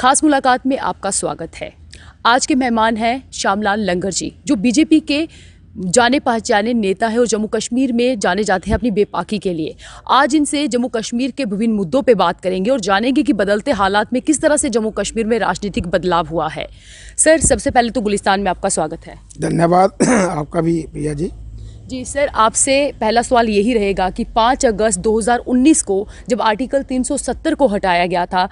खास मुलाकात में आपका स्वागत है। आज के मेहमान हैं श्यामलाल लंगर जी, जो बीजेपी के जाने पहचाने नेता है और जम्मू कश्मीर में जाने जाते हैं अपनी बेबाकी के लिए। आज इनसे जम्मू कश्मीर के विभिन्न मुद्दों पे बात करेंगे और जानेंगे कि बदलते हालात में किस तरह से जम्मू कश्मीर में राजनीतिक बदलाव हुआ है। सर, सबसे पहले तो गुलिस्तान में आपका स्वागत है। धन्यवाद आपका भी प्रिया जी। जी सर, आपसे पहला सवाल यही रहेगा कि 5 अगस्त 2019 को जब आर्टिकल 370 को हटाया गया था,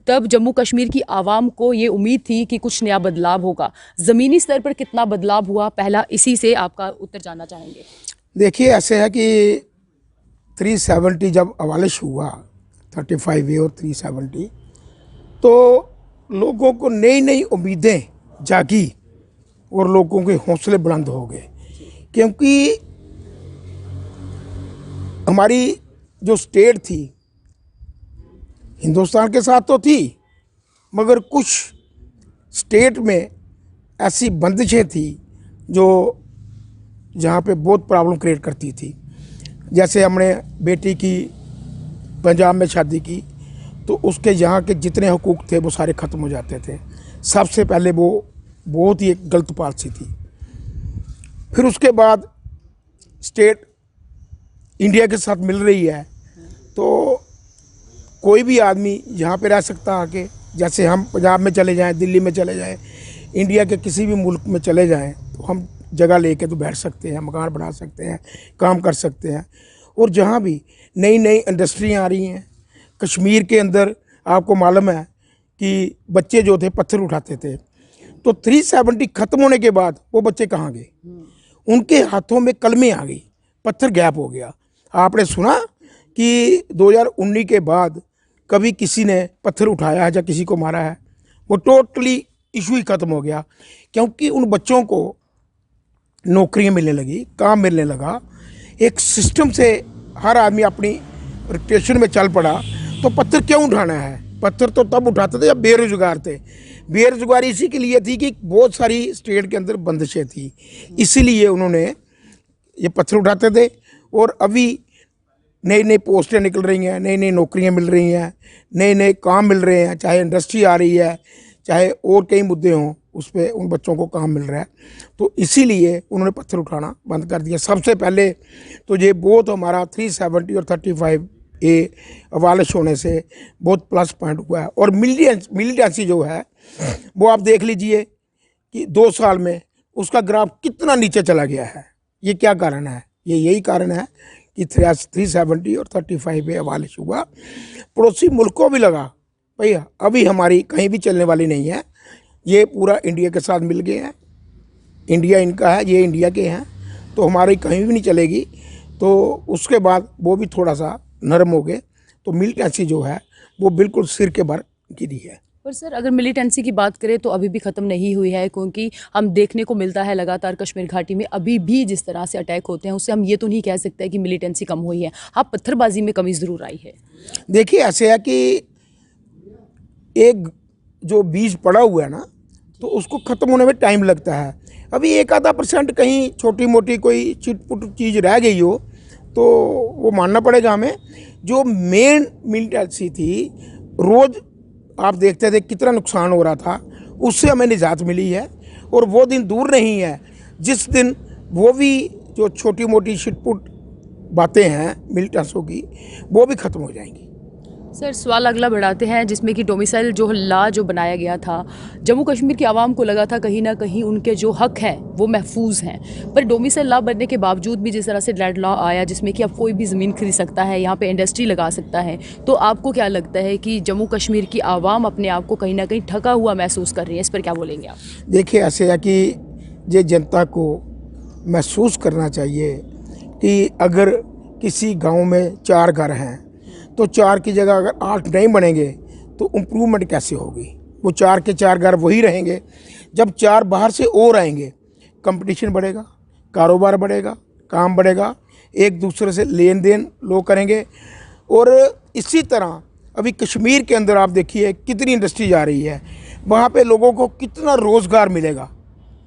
तब जम्मू कश्मीर की आवाम को ये उम्मीद थी कि कुछ नया बदलाव होगा। ज़मीनी स्तर पर कितना बदलाव हुआ, पहला इसी से आपका उत्तर जानना चाहेंगे। देखिए, ऐसे है कि 370 जब अबालिश हुआ, 35A और 370, तो लोगों को नई नई उम्मीदें जागी और लोगों के हौसले बुलंद हो गए, क्योंकि हमारी जो स्टेट थी हिंदुस्तान के साथ तो थी, मगर कुछ स्टेट में ऐसी बंदिशें थी जो जहाँ पे बहुत प्रॉब्लम क्रिएट करती थी। जैसे हमने बेटी की पंजाब में शादी की तो उसके यहाँ के जितने हुकूक थे वो सारे ख़त्म हो जाते थे। सबसे पहले वो बहुत ही एक गलत पॉलिसी थी। फिर उसके बाद स्टेट इंडिया के साथ मिल रही है तो कोई भी आदमी यहाँ पे रह सकता है आके। जैसे हम पंजाब में चले जाएं, दिल्ली में चले जाएं, इंडिया के किसी भी मुल्क में चले जाएं तो हम जगह लेके तो बैठ सकते हैं, मकान बना सकते हैं, काम कर सकते हैं। और जहाँ भी नई नई इंडस्ट्रियाँ आ रही हैं, कश्मीर के अंदर आपको मालूम है कि बच्चे जो थे पत्थर उठाते थे, तो 370 ख़त्म होने के बाद वो बच्चे कहाँ गए? उनके हाथों में कलमें आ गई, पत्थर गैप हो गया। आपने सुना कि 2019 के बाद कभी किसी ने पत्थर उठाया है या किसी को मारा है? वो टोटली इशू ही ख़त्म हो गया, क्योंकि उन बच्चों को नौकरियां मिलने लगी, काम मिलने लगा। एक सिस्टम से हर आदमी अपनी रोटेशन में चल पड़ा। तो पत्थर क्यों उठाना है? पत्थर तो तब उठाते थे जब बेरोजगार थे। बेरोजगारी इसी के लिए थी कि बहुत सारी स्टेट के अंदर बंदिशें थी, इसीलिए उन्होंने ये पत्थर उठाते थे। और अभी नई नई पोस्टें निकल रही हैं, नई नई नौकरियां मिल रही हैं, नए नए काम मिल रहे हैं, चाहे इंडस्ट्री आ रही है, चाहे और कई मुद्दे हों, उस पर उन बच्चों को काम मिल रहा है। तो इसीलिए उन्होंने पत्थर उठाना बंद कर दिया। सबसे पहले तो ये बहुत हमारा 370 और 35A अबालिश होने से बहुत प्लस पॉइंट हुआ है। और मिलिटेंसी जो है वो आप देख लीजिए कि 2 साल में उसका ग्राफ कितना नीचे चला गया है। ये क्या कारण है? ये यही कारण है कि 370 और 35A अबालिश हुआ। पड़ोसी मुल्क को भी लगा भैया अभी हमारी कहीं भी चलने वाली नहीं है, ये पूरा इंडिया के साथ मिल गए हैं, इंडिया इनका है, ये इंडिया के हैं, तो हमारी कहीं भी नहीं चलेगी। तो उसके बाद वो भी थोड़ा सा नरम हो गए। तो मिलिटेंसी जो है वो बिल्कुल सिर के भर गिरी है। पर सर, अगर मिलिटेंसी की बात करें तो अभी भी ख़त्म नहीं हुई है, क्योंकि हम देखने को मिलता है लगातार कश्मीर घाटी में अभी भी जिस तरह से अटैक होते हैं, उससे हम ये तो नहीं कह सकते कि मिलिटेंसी कम हुई है। हाँ, पत्थरबाजी में कमी ज़रूर आई है। देखिए, ऐसे है कि एक जो बीज पड़ा हुआ है ना, तो उसको ख़त्म होने में टाइम लगता है। अभी 1-आधा% कहीं छोटी मोटी कोई चिटपुट चीज़ रह गई हो तो वो मानना पड़ेगा हमें। जो मेन मिलिटेंसी थी, रोज़ आप देखते थे कितना नुकसान हो रहा था, उससे हमें निजात मिली है। और वो दिन दूर नहीं है जिस दिन वो भी जो छोटी मोटी छिटपुट बातें हैं मिलिटेंसों की, वो भी ख़त्म हो जाएंगी। सर, सवाल अगला बढ़ाते हैं, जिसमें कि डोमिसाइल जो बनाया गया था, जम्मू कश्मीर की आवाम को लगा था कहीं ना कहीं उनके जो हक हैं वो महफूज हैं। पर डोमिसाइल लॉ बनने के बावजूद भी जिस तरह से लैंड लॉ आया, जिसमें कि अब कोई भी ज़मीन खरीद सकता है, यहाँ पे इंडस्ट्री लगा सकता है, तो आपको क्या लगता है कि जम्मू कश्मीर की आवाम अपने आप को कहीं ना कहीं ठगा हुआ महसूस कर रही है? इस पर क्या बोलेंगे आप? देखिए, ऐसे है कि ये जनता को महसूस करना चाहिए कि अगर किसी गांव में 4 घर हैं तो 4 की जगह अगर 8 नहीं बनेंगे तो इम्प्रूवमेंट कैसे होगी? वो 4 के 4 घर वही रहेंगे। जब 4 बाहर से और आएंगे, कंपटीशन बढ़ेगा, कारोबार बढ़ेगा, काम बढ़ेगा, एक दूसरे से लेन देन लोग करेंगे। और इसी तरह अभी कश्मीर के अंदर आप देखिए कितनी इंडस्ट्री जा रही है, वहाँ पे लोगों को कितना रोज़गार मिलेगा,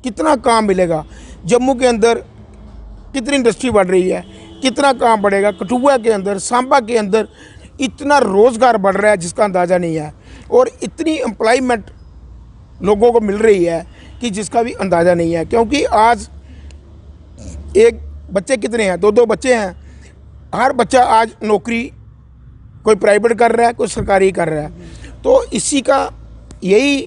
कितना काम मिलेगा। जम्मू के अंदर कितनी इंडस्ट्री बढ़ रही है, कितना काम बढ़ेगा। कठुआ के अंदर, सांबा के अंदर इतना रोज़गार बढ़ रहा है जिसका अंदाज़ा नहीं है। और इतनी एम्प्लॉयमेंट लोगों को मिल रही है कि जिसका भी अंदाज़ा नहीं है। क्योंकि आज एक बच्चे कितने हैं, 2-2 बच्चे हैं, हर बच्चा आज नौकरी कोई प्राइवेट कर रहा है, कोई सरकारी कर रहा है। तो इसी का यही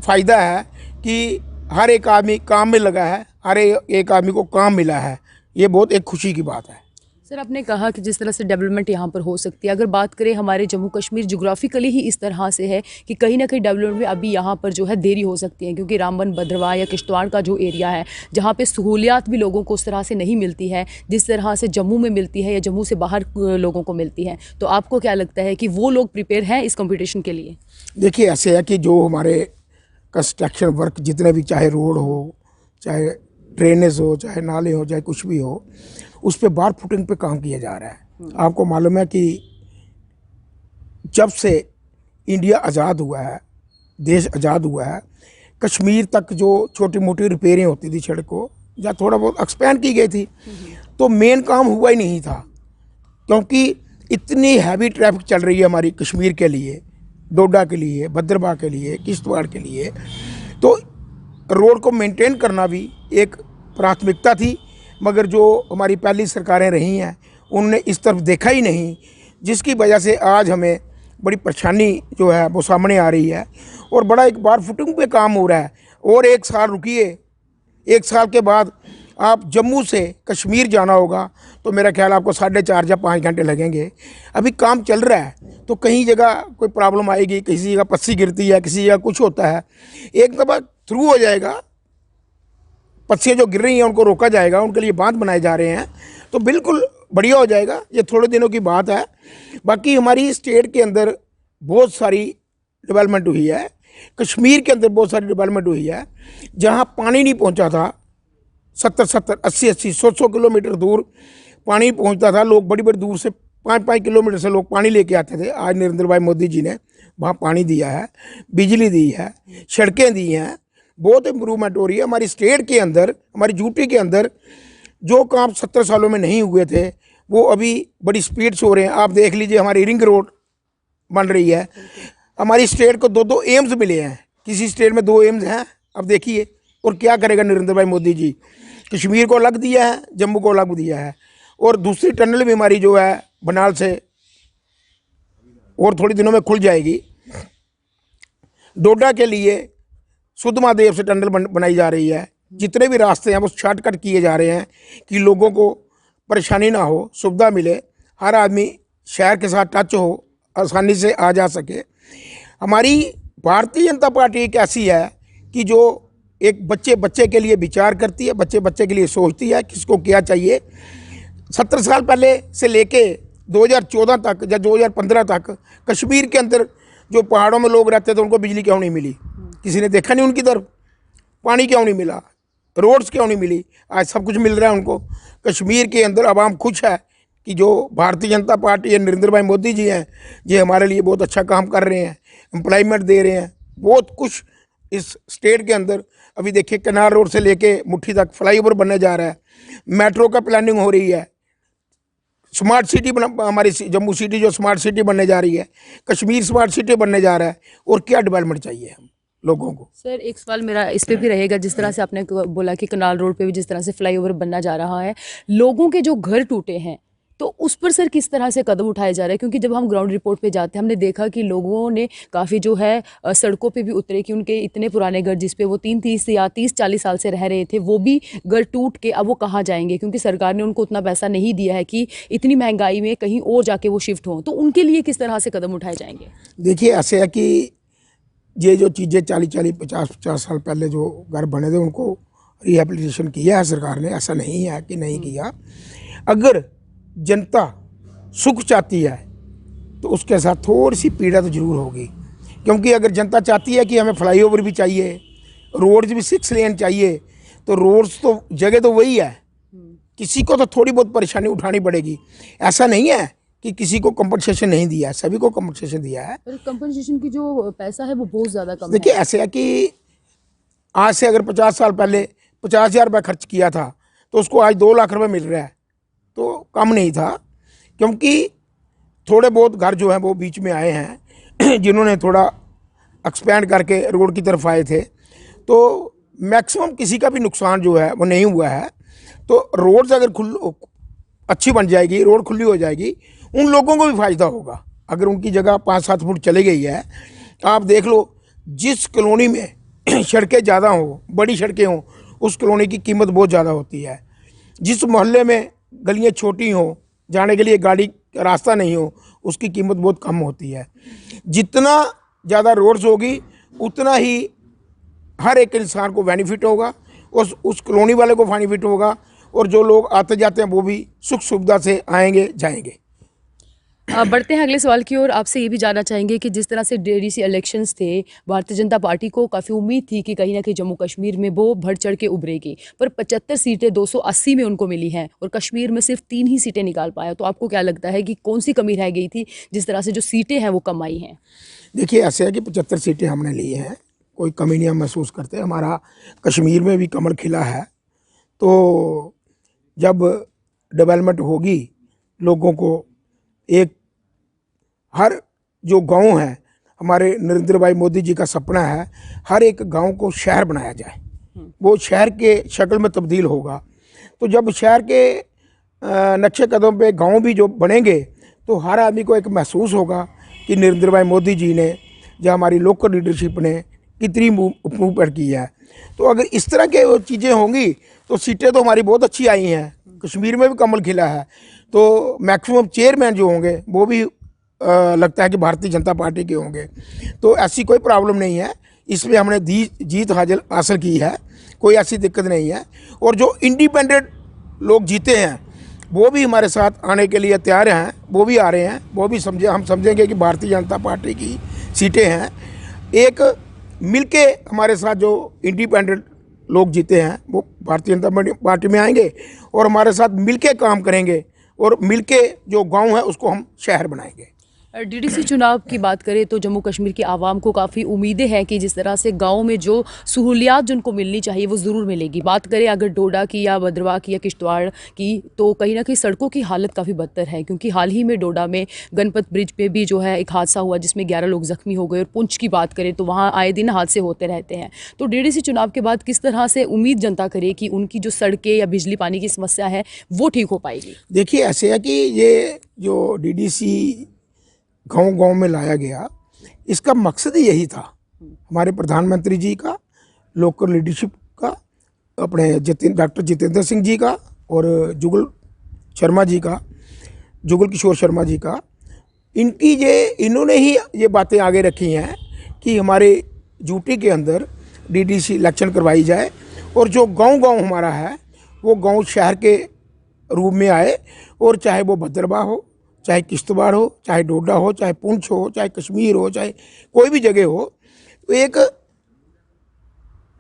फ़ायदा है कि हर एक आदमी काम में लगा है, हर एक आदमी को काम मिला है। ये बहुत एक खुशी की बात है। सर, आपने कहा कि जिस तरह से डेवलपमेंट यहाँ पर हो सकती है, अगर बात करें हमारे जम्मू कश्मीर जोग्राफिकली ही इस तरह से है कि कहीं ना कहीं डेवलपमेंट में अभी यहाँ पर जो है देरी हो सकती है, क्योंकि रामबन, भद्रवाह या किश्तवाड़ का जो एरिया है, जहाँ पे सहूलियात भी लोगों को उस तरह से नहीं मिलती है जिस तरह से जम्मू में मिलती है या जम्मू से बाहर लोगों को मिलती है। तो आपको क्या लगता है कि वो लोग प्रिपेयर हैं इस कॉम्पिटिशन के लिए? देखिए, ऐसे है कि जो हमारे कंस्ट्रक्शन वर्क जितने भी, चाहे रोड हो, चाहे ड्रेनेज हो, चाहे नाले हो, चाहे कुछ भी हो, उस पर बार फुटिंग पे काम किया जा रहा है। आपको मालूम है कि जब से इंडिया आज़ाद हुआ है, देश आज़ाद हुआ है, कश्मीर तक जो छोटी मोटी रिपेयरें होती थी सड़कों, या थोड़ा बहुत एक्सपेंड की गई थी, तो मेन काम हुआ ही नहीं था। क्योंकि इतनी हैवी ट्रैफिक चल रही है हमारी कश्मीर के लिए, डोडा के लिए, भद्रवाह के लिए, किश्तवाड़ के लिए, तो रोड को मेंटेन करना भी एक प्राथमिकता थी। मगर जो हमारी पहली सरकारें रही हैं उनने इस तरफ देखा ही नहीं, जिसकी वजह से आज हमें बड़ी परेशानी जो है वो सामने आ रही है। और बड़ा एक बार फुटिंग पे काम हो रहा है। और 1 साल रुकिए, 1 साल के बाद आप जम्मू से कश्मीर जाना होगा तो मेरा ख्याल आपको 4.5 या 5 घंटे लगेंगे। अभी काम चल रहा है, तो कहीं जगह कोई प्रॉब्लम आएगी, किसी जगह पस्सी गिरती है, किसी जगह कुछ होता है, एक दफ़ा थ्रू हो जाएगा, पस्सियाँ जो गिर रही हैं उनको रोका जाएगा, उनके लिए बांध बनाए जा रहे हैं, तो बिल्कुल बढ़िया हो जाएगा। ये थोड़े दिनों की बात है। बाकी हमारी स्टेट के अंदर बहुत सारी डेवलपमेंट हुई है, कश्मीर के अंदर बहुत सारी डेवलपमेंट हुई है। जहाँ पानी नहीं पहुँचा था, 70-70, 80-80, 100-100 किलोमीटर दूर पानी पहुँचता था, लोग बड़ी बड़ी दूर से 5-5 किलोमीटर से लोग पानी लेके आते थे। आज नरेंद्र भाई मोदी जी ने वहाँ पानी दिया है, बिजली दी है, सड़कें दी हैं, बहुत इम्प्रूवमेंट हो रही है हमारी स्टेट के अंदर। हमारी यूटी के अंदर जो काम 70 सालों में नहीं हुए थे वो अभी बड़ी स्पीड से हो रहे हैं। आप देख लीजिए, हमारी रिंग रोड बन रही है। हमारी स्टेट को 2-2 एम्स मिले हैं, किसी स्टेट में 2 एम्स हैं। अब देखिए, और क्या करेगा नरेंद्र भाई मोदी जी, कश्मीर को अलग दिया है, जम्मू को अलग दिया है। और दूसरी टनल भी हमारी जो है बनाल से और थोड़ी दिनों में खुल जाएगी। डोडा के लिए सुध महादेव से टनल बनाई जा रही है। जितने भी रास्ते हैं वो शॉर्टकट किए जा रहे हैं कि लोगों को परेशानी ना हो, सुविधा मिले, हर आदमी शहर के साथ टच हो, आसानी से आ जा सके। हमारी भारतीय जनता पार्टी एक ऐसी है कि जो एक बच्चे के लिए विचार करती है, बच्चे के लिए सोचती है किसको क्या चाहिए। 70 साल पहले से लेके 2014 तक या 2015 तक कश्मीर के अंदर जो पहाड़ों में लोग रहते थे उनको बिजली क्यों नहीं मिली? किसी ने देखा नहीं उनकी तरफ? पानी क्यों नहीं मिला? रोड्स क्यों नहीं मिली? आज सब कुछ मिल रहा है उनको। कश्मीर के अंदर आवाम खुश है कि जो भारतीय जनता पार्टी है, नरेंद्र भाई मोदी जी हैं, ये हमारे लिए बहुत अच्छा काम कर रहे हैं, एम्प्लॉयमेंट दे रहे हैं, बहुत कुछ इस स्टेट के अंदर। अभी देखिए, कनाल रोड से लेके मुट्ठी तक फ्लाईओवर बनने जा रहा है, मेट्रो का प्लानिंग हो रही है, स्मार्ट सिटी हमारी जम्मू सिटी जो स्मार्ट सिटी बनने जा रही है, कश्मीर स्मार्ट सिटी बनने जा रहा है। और क्या डेवलपमेंट चाहिए हम लोगों को? सर, एक सवाल मेरा इस पे भी रहेगा, जिस तरह से आपने बोला कि कनाल रोड पे भी जिस तरह से फ्लाईओवर बनना जा रहा है, लोगों के जो घर टूटे हैं, तो उस पर सर किस तरह से कदम उठाए जा रहे हैं? क्योंकि जब हम ग्राउंड रिपोर्ट पे जाते हैं, हमने देखा कि लोगों ने काफ़ी जो है सड़कों पे भी उतरे कि उनके इतने पुराने घर जिस पे वो 30-40 साल से रह रहे थे, वो भी घर टूट के अब वो कहाँ जाएंगे? क्योंकि सरकार ने उनको उतना पैसा नहीं दिया है कि इतनी महंगाई में कहीं और जाके वो शिफ्ट हों। तो उनके लिए किस तरह से कदम उठाए जाएंगे? देखिए, ऐसे है कि ये जो चीज़ें 40-40, 50-50 साल पहले जो घर बने थे उनको रिहेबिलिटेशन किया है सरकार ने, ऐसा नहीं है कि नहीं किया। अगर जनता सुख चाहती है तो उसके साथ थोड़ी सी पीड़ा तो जरूर होगी। क्योंकि अगर जनता चाहती है कि हमें फ्लाईओवर भी चाहिए, रोड्स भी 6 लेन चाहिए, तो रोड्स तो जगह तो वही है, किसी को तो थोड़ी बहुत परेशानी उठानी पड़ेगी। ऐसा नहीं है कि किसी को कंपनसेशन नहीं दिया है, सभी को कंपनसेशन दिया है। पर कंपनसेशन की जो पैसा है वो बहुत ज़्यादा कम है। देखिए, ऐसे है कि आज से अगर 50 साल पहले 50,000 रुपये खर्च किया था तो उसको आज 2 लाख रुपये मिल रहा है, तो कम नहीं था। क्योंकि थोड़े बहुत घर जो हैं वो बीच में आए हैं जिन्होंने थोड़ा एक्सपेंड करके रोड की तरफ आए थे, तो मैक्सिमम किसी का भी नुकसान जो है वो नहीं हुआ है। तो रोड्स अगर अच्छी बन जाएगी, रोड खुली हो जाएगी, उन लोगों को भी फ़ायदा होगा। अगर उनकी जगह 5-7 फुट चली गई है, आप देख लो, जिस कॉलोनी में सड़कें ज़्यादा हों, बड़ी सड़कें हों, उस कॉलोनी की कीमत बहुत ज़्यादा होती है। जिस मोहल्ले में गलियाँ छोटी हों, जाने के लिए गाड़ी का रास्ता नहीं हो, उसकी कीमत बहुत कम होती है। जितना ज़्यादा रोड्स होगी, उतना ही हर एक इंसान को बेनिफिट होगा, उस कॉलोनी वाले को बेनिफिट होगा, और जो लोग आते जाते हैं वो भी सुख सुविधा से आएंगे जाएंगे। बढ़ते हैं अगले सवाल की ओर। आपसे ये भी जानना चाहेंगे कि जिस तरह से डीडीसी इलेक्शंस थे, भारतीय जनता पार्टी को काफ़ी उम्मीद थी कि कहीं ना कहीं जम्मू कश्मीर में वो बढ़ चढ़ के उभरेगी, पर 75 सीटें 280 में उनको मिली हैं और कश्मीर में सिर्फ 3 ही सीटें निकाल पाया। तो आपको क्या लगता है कि कौन सी कमी रह गई थी जिस तरह से जो सीटें हैं वो कम आई हैं? देखिए, ऐसे है कि 75 सीटें हमने ली हैं, कोई कमी नहीं हम महसूस करते। हमारा कश्मीर में भी कमल खिला है। तो जब डेवलपमेंट होगी, लोगों को एक हर जो गांव है, हमारे नरेंद्र भाई मोदी जी का सपना है हर एक गांव को शहर बनाया जाए, वो शहर के शक्ल में तब्दील होगा। तो जब शहर के नक्शे कदम पे गांव भी जो बनेंगे, तो हर आदमी को एक महसूस होगा कि नरेंद्र भाई मोदी जी ने, जो हमारी लोकल लीडरशिप ने कितनी मूवमेंट की है। तो अगर इस तरह के वो चीज़ें होंगी, तो सीटें तो हमारी बहुत अच्छी आई हैं, कश्मीर में भी कमल खिला है। तो मैक्सिमम चेयरमैन जो होंगे वो भी लगता है कि भारतीय जनता पार्टी के होंगे। तो ऐसी कोई प्रॉब्लम नहीं है, इसमें हमने जीत हासिल की है, कोई ऐसी दिक्कत नहीं है। और जो इंडिपेंडेंट लोग जीते हैं वो भी हमारे साथ आने के लिए तैयार हैं, वो भी आ रहे हैं। वो भी हम समझेंगे कि भारतीय जनता पार्टी की सीटें हैं। एक मिलके हमारे साथ जो इंडिपेंडेंट लोग जीते हैं वो भारतीय जनता पार्टी में आएंगे और हमारे साथ मिलके काम करेंगे, और मिलके जो गांव है उसको हम शहर बनाएंगे। डीडीसी चुनाव की बात करें तो जम्मू कश्मीर की आवाम को काफ़ी उम्मीदें हैं कि जिस तरह से गांव में जो सहूलियात जिनको मिलनी चाहिए वो ज़रूर मिलेगी। बात करें अगर डोडा की या भद्रवाह की या किश्तवाड़ की, तो कहीं ना कहीं सड़कों की हालत काफ़ी बदतर है, क्योंकि हाल ही में डोडा में गणपत ब्रिज पे भी जो है एक हादसा हुआ जिसमें 11 लोग जख्मी हो गए। और पुंछ की बात करें तो वहाँ आए दिन हादसे होते रहते हैं। तो डीडीसी चुनाव के बाद किस तरह से उम्मीद जनता करे कि उनकी जो सड़कें या बिजली पानी की समस्या है वो ठीक हो पाएगी? देखिए, ऐसे है कि ये जो डीडीसी गांव में लाया गया, इसका मकसद ही यही था, हमारे प्रधानमंत्री जी का, लोकल लीडरशिप का, अपने डॉक्टर जितेंद्र सिंह जी का और जुगल किशोर शर्मा जी का। इन्होंने ही ये बातें आगे रखी हैं कि हमारे यूटी के अंदर डीडीसी इलेक्शन करवाई जाए, और जो गांव हमारा है वो गांव शहर के रूप में आए। और चाहे वो भद्रवाह हो, चाहे किश्तवाड़ हो, चाहे डोडा हो, चाहे पुंछ हो, चाहे कश्मीर हो, चाहे कोई भी जगह हो, तो एक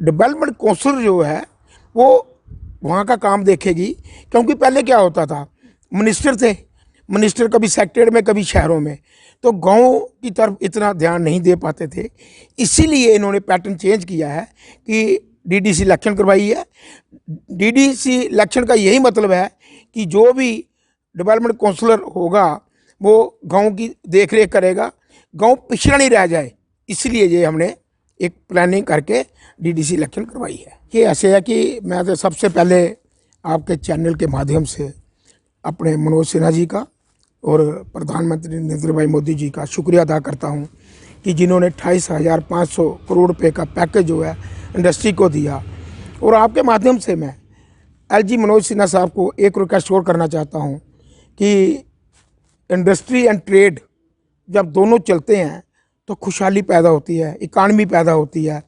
डेवलपमेंट कौंसिल जो है वो वहाँ का काम देखेगी। क्योंकि पहले क्या होता था, मिनिस्टर कभी सेक्टर में कभी शहरों में, तो गांव की तरफ इतना ध्यान नहीं दे पाते थे। इसीलिए इन्होंने पैटर्न चेंज किया है कि डीडीसी इलेक्शन करवाई है। डीडीसी इलेक्शन का यही मतलब है कि जो भी डेवलपमेंट काउंसलर होगा वो गांव की देख रेख करेगा, गांव पिछड़ा नहीं रह जाए। इसलिए ये हमने एक प्लानिंग करके डीडीसी इलेक्शन करवाई है। ये ऐसे है कि मैं तो सबसे पहले आपके चैनल के माध्यम से अपने मनोज सिन्हा जी का और प्रधानमंत्री नरेंद्र भाई मोदी जी का शुक्रिया अदा करता हूँ कि जिन्होंने 28,500 करोड़ रुपए का पैकेज जो है इंडस्ट्री को दिया। और आपके माध्यम से मैं एलजी मनोज सिन्हा साहब को एक रिक्वेस्ट और करना चाहता हूँ कि इंडस्ट्री एंड ट्रेड जब दोनों चलते हैं तो खुशहाली पैदा होती है, इकानमी पैदा होती है।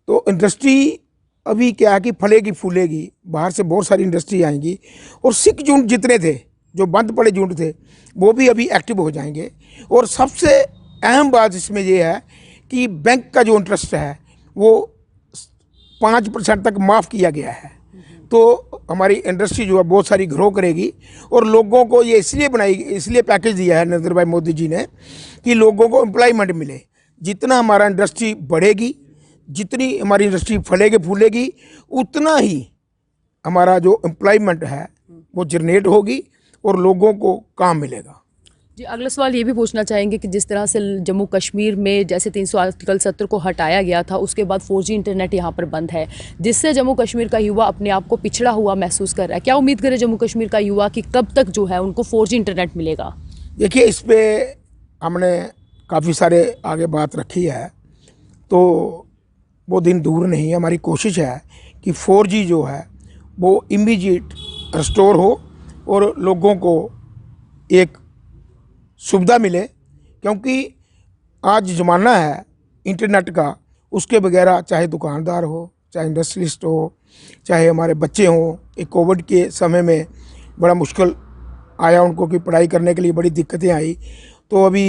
तो इंडस्ट्री अभी क्या है कि फलेगी फूलेगी, बाहर से बहुत सारी इंडस्ट्री आएंगी, और सिख यूनिट जितने थे, जो बंद पड़े यूनिट थे, वो भी अभी एक्टिव हो जाएंगे। और सबसे अहम बात इसमें ये है कि बैंक का जो इंटरेस्ट है वो 5% तक माफ़ किया गया है। तो हमारी इंडस्ट्री जो है बहुत सारी ग्रो करेगी। और लोगों को ये इसलिए पैकेज दिया है नरेंद्र भाई मोदी जी ने कि लोगों को एम्प्लॉयमेंट मिले। जितना हमारा इंडस्ट्री बढ़ेगी, जितनी हमारी इंडस्ट्री फलेगी फूलेगी, उतना ही हमारा जो एम्प्लॉयमेंट है वो जनरेट होगी और लोगों को काम मिलेगा। जी, अगला सवाल ये भी पूछना चाहेंगे कि जिस तरह से जम्मू कश्मीर में जैसे 300 आर्टिकल 70 को हटाया गया था, उसके बाद 4G इंटरनेट यहाँ पर बंद है, जिससे जम्मू कश्मीर का युवा अपने आप को पिछड़ा हुआ महसूस कर रहा है। क्या उम्मीद करें जम्मू कश्मीर का युवा कि कब तक जो है उनको 4G इंटरनेट मिलेगा? देखिए, इस पे हमने काफ़ी सारे आगे बात रखी है, तो वो दिन दूर नहीं है। हमारी कोशिश है कि 4G जो है वो इमीडिएट रिस्टोर हो और लोगों को एक सुविधा मिले, क्योंकि आज ज़माना है इंटरनेट का। उसके बगैर चाहे दुकानदार हो, चाहे इंडस्ट्रियलिस्ट हो, चाहे हमारे बच्चे हों, एक कोविड के समय में बड़ा मुश्किल आया उनको कि पढ़ाई करने के लिए बड़ी दिक्कतें आई। तो अभी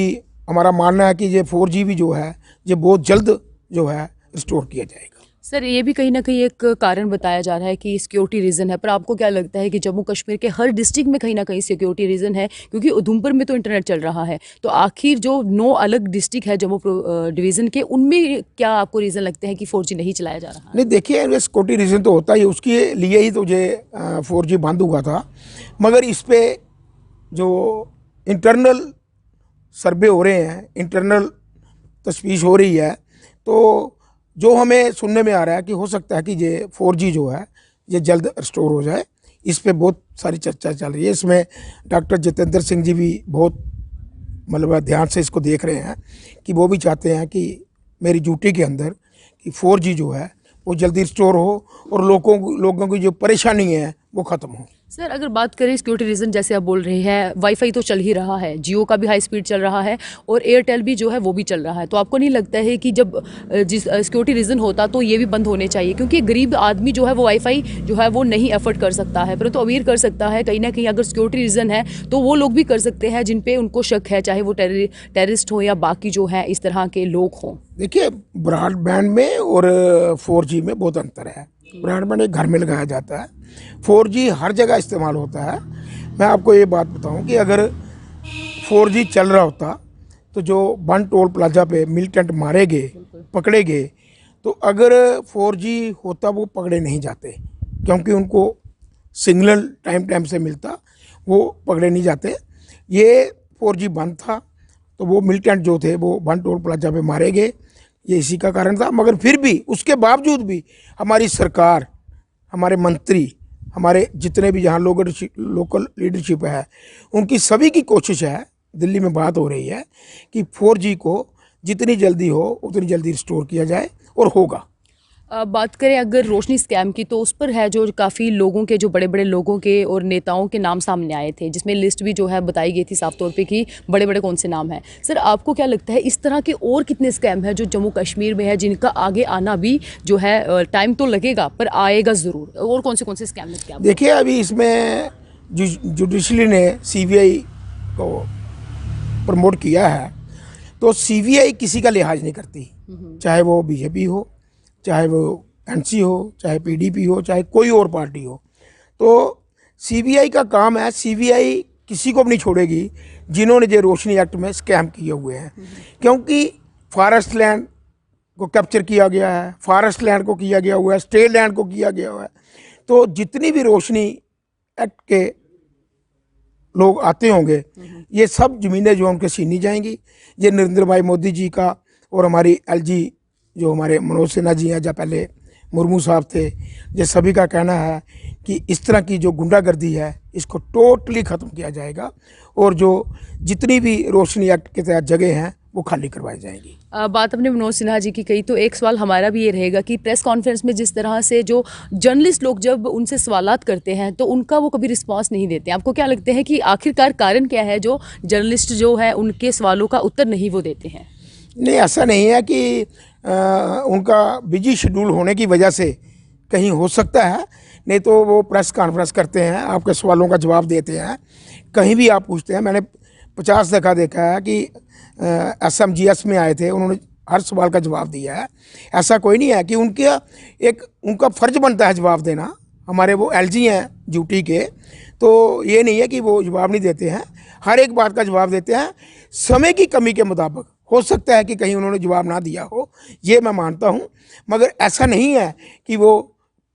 हमारा मानना है कि ये 4G भी जो है ये बहुत जल्द जो है रिस्टोर किया जाएगा। सर, ये भी कहीं ना कहीं एक कारण बताया जा रहा है कि सिक्योरिटी रीज़न है, पर आपको क्या लगता है कि जम्मू कश्मीर के हर डिस्ट्रिक्ट में कहीं ना कहीं सिक्योरिटी रीज़न है? क्योंकि उधमपुर में तो इंटरनेट चल रहा है, तो आखिर जो 9 अलग डिस्ट्रिक्ट है जम्मू डिवीज़न के, उनमें क्या आपको रीज़न लगते हैं कि 4G नहीं चलाया जा रहा है? नहीं, देखिए, ये सिक्योरिटी रीज़न तो होता ही, उसके लिए ही तो ये 4G बंद हुआ था। मगर इस पे जो इंटरनल सर्वे हो रहे हैं, इंटरनल तशवीश हो रही है, तो जो हमें सुनने में आ रहा है कि हो सकता है कि ये 4G जो है ये जल्द रिस्टोर हो जाए। इस पे बहुत सारी चर्चा चल रही है। इसमें डॉक्टर जितेंद्र सिंह जी भी बहुत मतलब ध्यान से इसको देख रहे हैं कि वो भी चाहते हैं कि मेरी ड्यूटी के अंदर कि 4G जो है वो जल्दी रिस्टोर हो और लोगों की जो परेशानी है वो ख़त्म हो। सर, अगर बात करें सिक्योरिटी रीज़न, जैसे आप बोल रहे हैं, वाईफाई तो चल ही रहा है, जियो का भी हाई स्पीड चल रहा है और एयरटेल भी जो है वो भी चल रहा है, तो आपको नहीं लगता है कि जब जिस सिक्योरिटी रीज़न होता तो ये भी बंद होने चाहिए? क्योंकि गरीब आदमी जो है वो वाईफाई जो है वो नहीं अफोर्ड कर सकता है, परंतु अमीर कर सकता है। कहीं ना कहीं अगर सिक्योरिटी रीज़न है तो वो लोग भी कर सकते हैं जिन पे उनको शक है, चाहे वो टेररिस्ट हो या बाकी जो है इस तरह के लोग हों। देखिए, ब्रॉडबैंड में और 4G में बहुत अंतर है। ब्रॉडबैंड एक घर में लगाया जाता है, 4G हर जगह इस्तेमाल होता है। मैं आपको ये बात बताऊं कि अगर 4G चल रहा होता तो जो वन टोल प्लाजा पे मिलिटेंट मारे गए, पकड़े गए, तो अगर 4G होता वो पकड़े नहीं जाते, क्योंकि उनको सिग्नल टाइम टाइम से मिलता, वो पकड़े नहीं जाते। ये 4G बंद था तो वो मिलिटेंट जो थे वो वन टोल प्लाजा पे मारे गए, ये इसी का कारण था। मगर फिर भी उसके बावजूद भी हमारी सरकार, हमारे मंत्री, हमारे जितने भी यहाँ लोकल लीडरशिप है, उनकी सभी की कोशिश है, दिल्ली में बात हो रही है कि 4G को जितनी जल्दी हो उतनी जल्दी रिस्टोर किया जाए, और होगा। बात करें अगर रोशनी स्कैम की, तो उस पर है जो काफ़ी लोगों के, जो बड़े बड़े लोगों के और नेताओं के नाम सामने आए थे, जिसमें लिस्ट भी जो है बताई गई थी साफ तौर पे कि बड़े बड़े कौन से नाम हैं। सर, आपको क्या लगता है इस तरह के और कितने स्कैम हैं जो जम्मू कश्मीर में है, जिनका आगे आना भी जो है टाइम तो लगेगा पर आएगा ज़रूर? और कौन से स्कैम है क्या? देखिए, अभी इसमें जुडिशरी ने CBI को प्रमोट किया है, तो CBI किसी का लिहाज नहीं करती, चाहे वो बीजेपी हो, चाहे वो NC हो, चाहे PDP हो, चाहे कोई और पार्टी हो। तो CBI का काम है, CBI किसी को भी नहीं छोड़ेगी जिन्होंने ये रोशनी एक्ट में स्कैम किए हुए हैं, क्योंकि फॉरेस्ट लैंड को कैप्चर किया गया है, फॉरेस्ट लैंड को किया गया हुआ है, स्टेट लैंड को किया गया हुआ है। तो जितनी भी रोशनी एक्ट के लोग आते होंगे, ये सब ज़मीनें जो उनके छीनी जाएंगी। ये नरेंद्र भाई मोदी जी का और हमारी LG जो हमारे मनोज सिन्हा जी हैं, या पहले मुर्मू साहब थे, ये सभी का कहना है कि इस तरह की जो गुंडागर्दी है इसको टोटली ख़त्म किया जाएगा, और जो जितनी भी रोशनी एक्ट के तहत जगह हैं वो खाली करवाई जाएंगी। बात अपने मनोज सिन्हा जी की कही, तो एक सवाल हमारा भी ये रहेगा कि प्रेस कॉन्फ्रेंस में जिस तरह से जो जर्नलिस्ट लोग जब उनसे सवालात करते हैं तो उनका वो कभी रिस्पांस नहीं देते। आपको क्या लगता है कि आखिरकार कारण क्या है जो जर्नलिस्ट जो है उनके सवालों का उत्तर नहीं वो देते हैं? नहीं, ऐसा नहीं है कि उनका बिजी शेड्यूल होने की वजह से कहीं हो सकता है, नहीं तो वो प्रेस कॉन्फ्रेंस करते हैं, आपके सवालों का जवाब देते हैं, कहीं भी आप पूछते हैं। मैंने 50 दफ़ा देखा है कि SMGS में आए थे, उन्होंने हर सवाल का जवाब दिया है। ऐसा कोई नहीं है कि उनका फ़र्ज बनता है जवाब देना। हमारे वो LG हैं ड्यूटी के, तो ये नहीं है कि वो जवाब नहीं देते हैं, हर एक बात का जवाब देते हैं। समय की कमी के मुताबिक हो सकता है कि कहीं उन्होंने जवाब ना दिया हो, ये मैं मानता हूँ, मगर ऐसा नहीं है कि वो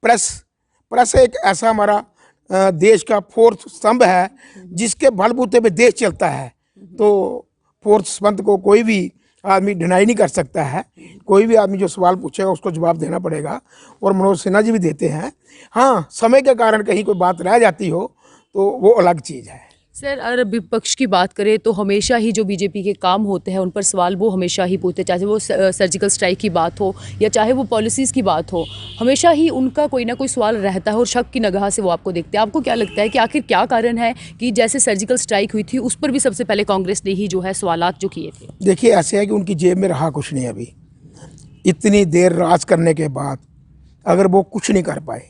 प्रेस एक ऐसा हमारा देश का फोर्थ स्तंभ है जिसके बलबूते पे देश चलता है। तो फोर्थ संबंध को कोई भी आदमी डिनाई नहीं कर सकता है। कोई भी आदमी जो सवाल पूछेगा उसको जवाब देना पड़ेगा, और मनोज सिन्हा जी भी देते हैं। हाँ, समय के कारण कहीं कोई बात रह जाती हो तो वो अलग चीज़ है। सर, अगर विपक्ष की बात करें तो हमेशा ही जो बीजेपी के काम होते हैं उन पर सवाल वो हमेशा ही पूछते हैं, चाहे वो सर्जिकल स्ट्राइक की बात हो या चाहे वो पॉलिसीज़ की बात हो, हमेशा ही उनका कोई ना कोई सवाल रहता है और शक की निगाह से वो आपको देखते हैं। आपको क्या लगता है कि आखिर क्या कारण है कि जैसे सर्जिकल स्ट्राइक हुई थी उस पर भी सबसे पहले कांग्रेस ने ही जो है सवालात जो किए थे? देखिए, ऐसे है कि उनकी जेब में रहा कुछ नहीं। अभी इतनी देर राज करने के बाद अगर वो कुछ नहीं कर पाए,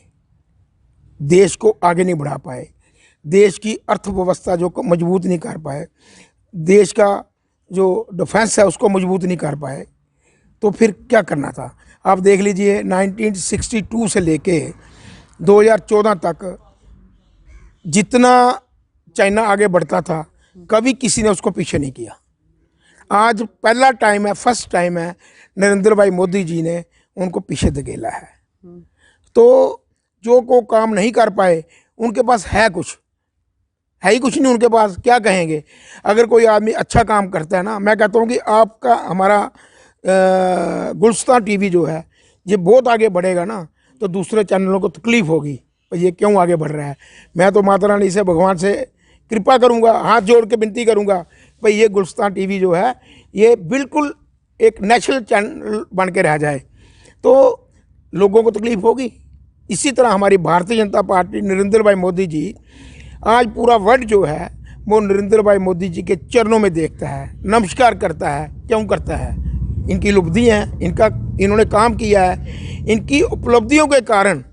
देश को आगे नहीं बढ़ा पाए, देश की अर्थव्यवस्था जो मजबूत नहीं कर पाए, देश का जो डिफेंस है उसको मजबूत नहीं कर पाए, तो फिर क्या करना था? आप देख लीजिए 1962 से लेके 2014 तक जितना चाइना आगे बढ़ता था, कभी किसी ने उसको पीछे नहीं किया। आज पहला टाइम है, फर्स्ट टाइम है, नरेंद्र भाई मोदी जी ने उनको पीछे धकेला है। तो जो को काम नहीं कर पाए, उनके पास है कुछ, है ही कुछ नहीं उनके पास, क्या कहेंगे? अगर कोई आदमी अच्छा काम करता है ना, मैं कहता हूँ कि आपका हमारा गुलस्तान टीवी जो है ये बहुत आगे बढ़ेगा ना, तो दूसरे चैनलों को तकलीफ होगी, ये क्यों आगे बढ़ रहा है। मैं तो माता रानी से, भगवान से कृपा करूँगा, हाथ जोड़ के विनती करूँगा, भाई ये गुलस्तान टीवी जो है ये बिल्कुल एक नेशनल चैनल बन के रह जाए, तो लोगों को तकलीफ होगी। इसी तरह हमारी भारतीय जनता पार्टी, नरेंद्र भाई मोदी जी, आज पूरा वर्ल्ड जो है वो नरेंद्र भाई मोदी जी के चरणों में देखता है, नमस्कार करता है। क्यों करता है? इनकी उपलब्धि हैं, इन्होंने काम किया है, इनकी उपलब्धियों के कारण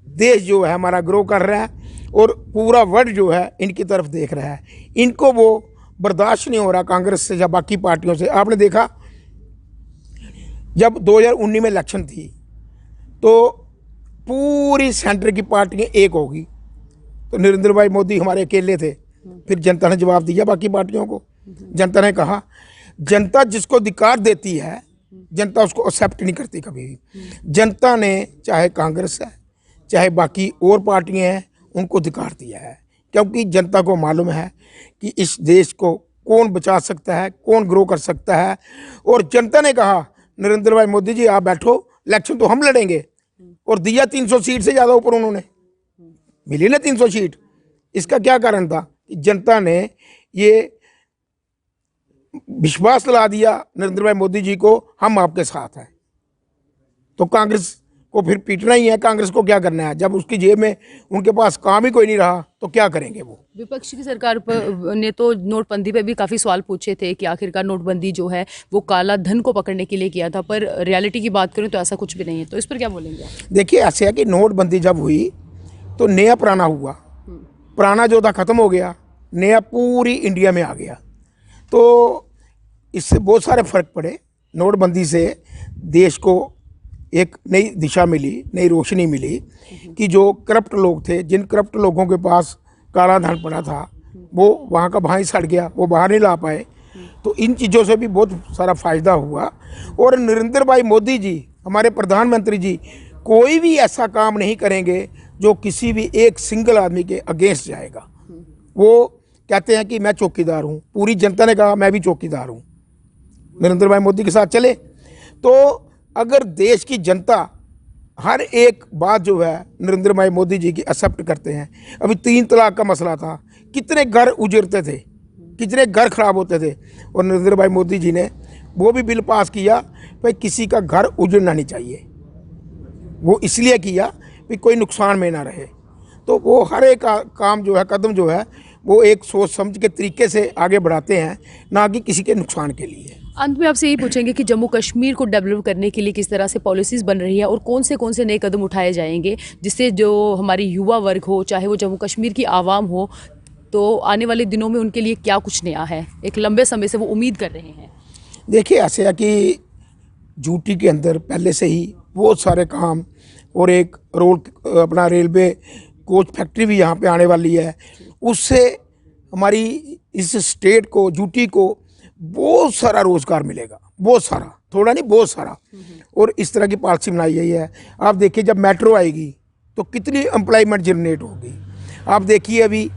देश जो है हमारा ग्रो कर रहा है और पूरा वर्ल्ड जो है इनकी तरफ देख रहा है। इनको वो बर्दाश्त नहीं हो रहा कांग्रेस से या बाकी पार्टियों से। आपने देखा जब 2019 में इलेक्शन थी तो पूरी सेंटर की पार्टियां एक होगी, तो नरेंद्र भाई मोदी हमारे अकेले थे। फिर जनता ने जवाब दिया बाकी पार्टियों को। जनता ने कहा, जनता जिसको धिक्कार देती है जनता उसको एक्सेप्ट नहीं करती कभी भी। जनता ने चाहे कांग्रेस है चाहे बाकी और पार्टियां हैं उनको धिक्कार दिया है, क्योंकि जनता को मालूम है कि इस देश को कौन बचा सकता है, कौन ग्रो कर सकता है। और जनता ने कहा, नरेंद्र भाई मोदी जी आप बैठो, इलेक्शन तो हम लड़ेंगे। और दिया 300 सीट से ज़्यादा ऊपर उन्होंने, मिली ना 300 सीट। इसका क्या कारण था? कि जनता ने ये विश्वास दिला दिया नरेंद्र भाई मोदी जी को, हम आपके साथ हैं। तो कांग्रेस को फिर पीटना ही है। कांग्रेस को क्या करना है? जब उसकी जेब में उनके पास काम ही कोई नहीं रहा तो क्या करेंगे वो? विपक्ष की सरकार पर ने तो नोटबंदी पे भी काफ़ी सवाल पूछे थे कि आखिरकार नोटबंदी जो है वो काला धन को पकड़ने के लिए किया था, पर रियलिटी की बात करें तो ऐसा कुछ भी नहीं है। तो इस पर क्या बोलेंगे आप? देखिए, ऐसे है कि नोटबंदी जब हुई तो नया पुराना हुआ, पुराना जो था ख़त्म हो गया, नया पूरी इंडिया में आ गया। तो इससे बहुत सारे फ़र्क पड़े। नोटबंदी से देश को एक नई दिशा मिली, नई रोशनी मिली कि जो करप्ट लोग थे, जिन करप्ट लोगों के पास काला धन पड़ा था, वो वहाँ का वहाँ ही सड़ गया, वो बाहर नहीं ला पाए। तो इन चीज़ों से भी बहुत सारा फ़ायदा हुआ। और नरेंद्र भाई मोदी जी, हमारे प्रधानमंत्री जी, कोई भी ऐसा काम नहीं करेंगे जो किसी भी एक सिंगल आदमी के अगेंस्ट जाएगा। वो कहते हैं कि मैं चौकीदार हूँ, पूरी जनता ने कहा मैं भी चौकीदार हूँ, नरेंद्र भाई मोदी के साथ चले। तो अगर देश की जनता हर एक बात जो है नरेंद्र भाई मोदी जी की एक्सेप्ट करते हैं। अभी 3 तलाक का मसला था, कितने घर उजड़ते थे, कितने घर खराब होते थे, और नरेंद्र भाई मोदी जी ने वो भी बिल पास किया भाई किसी का घर उजड़ना नहीं चाहिए। वो इसलिए किया कि कोई नुकसान में ना रहे। तो वो हर एक काम जो है, कदम जो है, वो एक सोच समझ के तरीके से आगे बढ़ाते हैं, ना कि किसी के नुकसान के लिए। अंत में आपसे यही पूछेंगे कि जम्मू कश्मीर को डेवलप करने के लिए किस तरह से पॉलिसीज़ बन रही है और कौन से नए कदम उठाए जाएंगे जिससे जो हमारी युवा वर्ग हो, चाहे वो जम्मू कश्मीर की आवाम हो, तो आने वाले दिनों में उनके लिए क्या कुछ नया है, एक लंबे समय से वो उम्मीद कर रहे हैं? देखिए, ऐसे है कि यूटी के अंदर पहले से ही बहुत सारे काम, और एक रोड अपना रेलवे कोच फैक्ट्री भी यहाँ पे आने वाली है। उससे हमारी इस स्टेट को, यूटी को बहुत सारा रोज़गार मिलेगा, बहुत सारा, थोड़ा नहीं बहुत सारा। और इस तरह की पॉलिसी बनाई गई है। आप देखिए, जब मेट्रो आएगी तो कितनी एम्प्लॉयमेंट जनरेट होगी। आप देखिए, अभी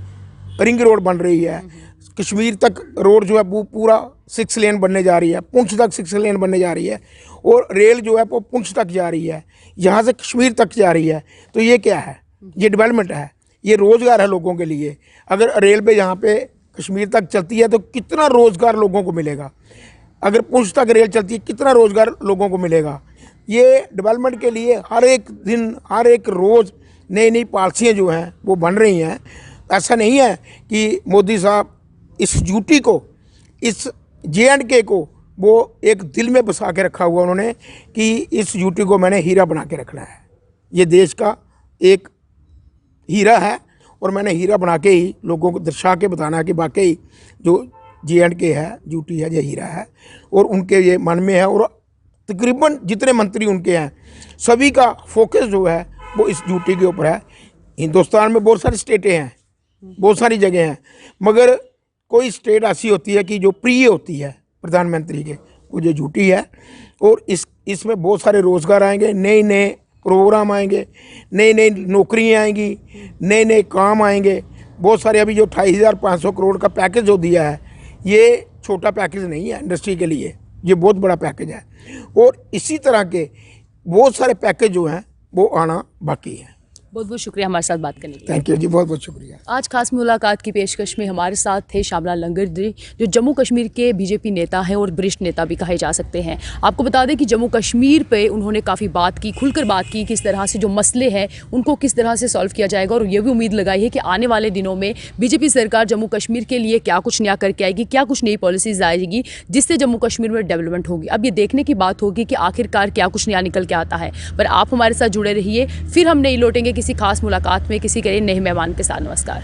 रिंग रोड बन रही है, कश्मीर तक रोड जो है वो पूरा 6 लेन बनने जा रही है, पुंछ तक 6 लेन बनने जा रही है, और रेल जो है वो पुंछ तक जा रही है, यहाँ से कश्मीर तक जा रही है। तो ये क्या है? ये डेवलपमेंट है, ये रोज़गार है लोगों के लिए। अगर रेल पे यहाँ पे कश्मीर तक चलती है तो कितना रोज़गार लोगों को मिलेगा, अगर पुंछ तक रेल चलती है कितना रोज़गार लोगों को मिलेगा। ये डेवलपमेंट के लिए हर एक दिन हर एक रोज़ नई नई पॉलिसियाँ जो हैं वो बन रही हैं। ऐसा नहीं है कि मोदी साहब इस यूटी को, इस JNK को वो एक दिल में बसा के रखा हुआ उन्होंने कि इस यूटी को मैंने हीरा बना के रखना है, ये देश का एक हीरा है और मैंने हीरा बना के ही लोगों को दर्शा के बताना है कि वाकई जो JNK है, यूटी है, ये हीरा है और उनके ये मन में है। और तकरीबन जितने मंत्री उनके हैं सभी का फोकस जो है वो इस यूटी के ऊपर है। हिंदुस्तान में बहुत सारी स्टेटें हैं, बहुत सारी जगह हैं, मगर कोई स्टेट ऐसी होती है कि जो प्रिय होती है प्रधानमंत्री के, वो जो यूटी है। और इसमें बहुत सारे रोज़गार आएंगे, नए नए प्रोग्राम आएंगे, नई नई नौकरियाँ आएंगी, नए नए काम आएंगे। बहुत सारे अभी जो 28,500 करोड़ का पैकेज जो दिया है, ये छोटा पैकेज नहीं है इंडस्ट्री के लिए, ये बहुत बड़ा पैकेज है। और इसी तरह के बहुत सारे पैकेज जो हैं वो आना बाकी है। बहुत बहुत शुक्रिया हमारे साथ बात करने के लिए। थैंक यू जी, बहुत बहुत शुक्रिया। आज खास मुलाकात की पेशकश में हमारे साथ थे श्यामलाल लंगर जी, जो जम्मू कश्मीर के बीजेपी नेता हैं और वरिष्ठ नेता भी कहे जा सकते हैं। आपको बता दें कि जम्मू कश्मीर पे उन्होंने काफ़ी बात की, खुलकर बात की, किस तरह से जो मसले हैं उनको किस तरह से सॉल्व किया जाएगा। और ये भी उम्मीद लगाई है कि आने वाले दिनों में बीजेपी सरकार जम्मू कश्मीर के लिए क्या कुछ नया करके आएगी, क्या कुछ नई पॉलिसीज आएगी जिससे जम्मू कश्मीर में डेवलपमेंट होगी। अब ये देखने की बात होगी कि आखिरकार क्या कुछ नया निकल के आता है। पर आप हमारे साथ जुड़े रहिए, फिर हम नहीं लौटेंगे किसी खास मुलाकात में किसी के नए मेहमान के साथ। नमस्कार।